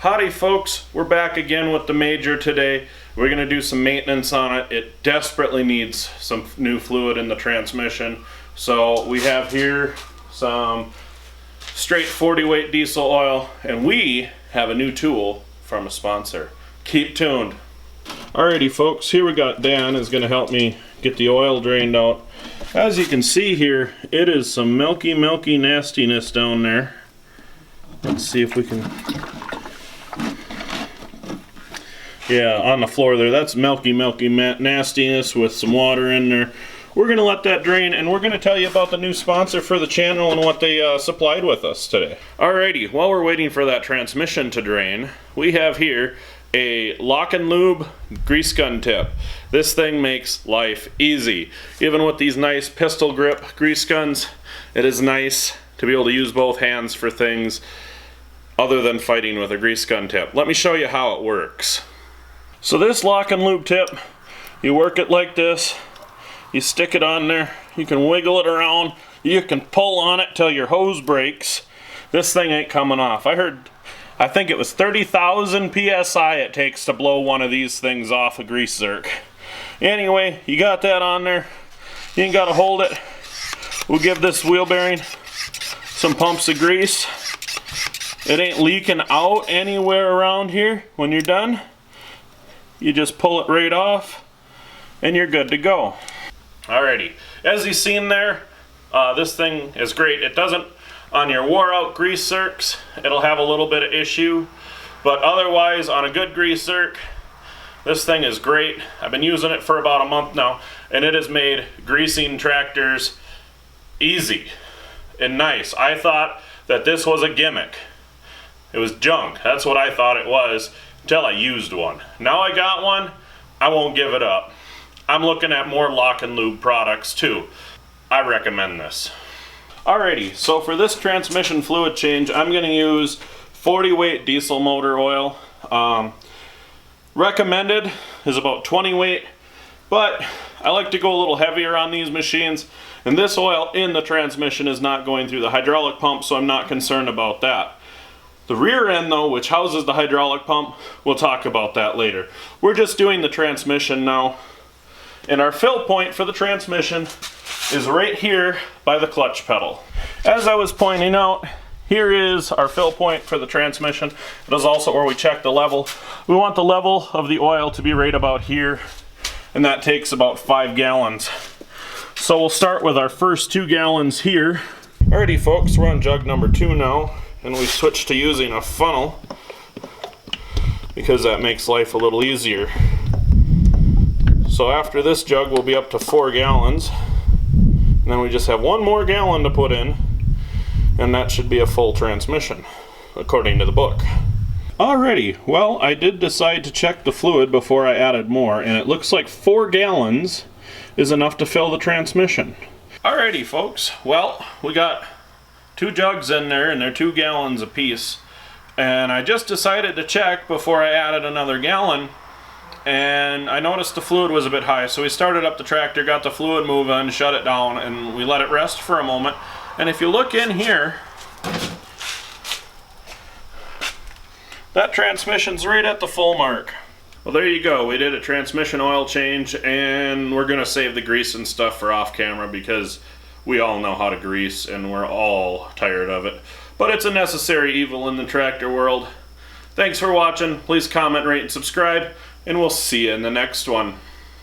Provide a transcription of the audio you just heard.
Howdy folks, we're back again with the Major today. We're going to do some maintenance on it. It desperately needs some new fluid in the transmission. So we have here some straight 40 weight diesel oil, and we have a new tool from a sponsor. Keep tuned. Alrighty folks, here we got Dan is going to help me get the oil drained out. As you can see here, it is some milky nastiness down there. Let's see if we can... Yeah, on the floor there, that's milky nastiness with some water in there. We're going to let that drain, and we're going to tell you about the new sponsor for the channel and what they supplied with us today. Alrighty, while we're waiting for that transmission to drain, we have here a LocknLube grease gun tip. This thing makes life easy. Even with these nice pistol grip grease guns, it is nice to be able to use both hands for things other than fighting with a grease gun tip. Let me show you how it works. So this LocknLube tip, you work it like this, you stick it on there, you can wiggle it around, you can pull on it till your hose breaks. This thing ain't coming off. I think it was 30,000 PSI it takes to blow one of these things off a grease zerk. Anyway, you got that on there, you ain't gotta hold it. We'll give this wheel bearing some pumps of grease. It ain't leaking out anywhere around here when you're done. You just pull it right off and you're good to go. Alrighty, as you've seen there, this thing is great. It doesn't, on your wore out grease zerks, it'll have a little bit of issue, but otherwise on a good grease zerk, this thing is great. I've been using it for about a month now, and it has made greasing tractors easy and nice. I thought that this was a gimmick. It was junk. That's what I thought it was until I used one. Now I got one, I won't give it up. I'm looking at more LocknLube products too. I recommend this. Alrighty, so for this transmission fluid change, I'm going to use 40 weight diesel motor oil. Recommended is about 20 weight, but I like to go a little heavier on these machines, and this oil in the transmission is not going through the hydraulic pump, so I'm not concerned about that. The rear end though, which houses the hydraulic pump, we'll talk about that later. We're just doing the transmission now, and our fill point for the transmission is right here by the clutch pedal. As I was pointing out, here is our fill point for the transmission. It is also where we check the level. We want the level of the oil to be right about here, and that takes about 5 gallons. So we'll start with our first 2 gallons here. Alrighty folks, we're on jug number 2 now, and we switch to using a funnel because that makes life a little easier. So after this jug we'll be up to 4 gallons, and then we just have 1 more gallon to put in, and that should be a full transmission according to the book. Alrighty, well, I did decide to check the fluid before I added more, and it looks like 4 gallons is enough to fill the transmission. Alrighty folks, well, we got 2 jugs in there, and they're 2 gallons apiece, and I just decided to check before I added another gallon, and I noticed the fluid was a bit high, so we started up the tractor, got the fluid moving, shut it down, and we let it rest for a moment. And if you look in here, that transmission's right at the full mark. Well, there you go. We did a transmission oil change, and we're gonna save the grease and stuff for off camera because we all know how to grease and we're all tired of it. But it's a necessary evil in the tractor world. Thanks for watching. Please comment, rate, and subscribe, and we'll see you in the next one.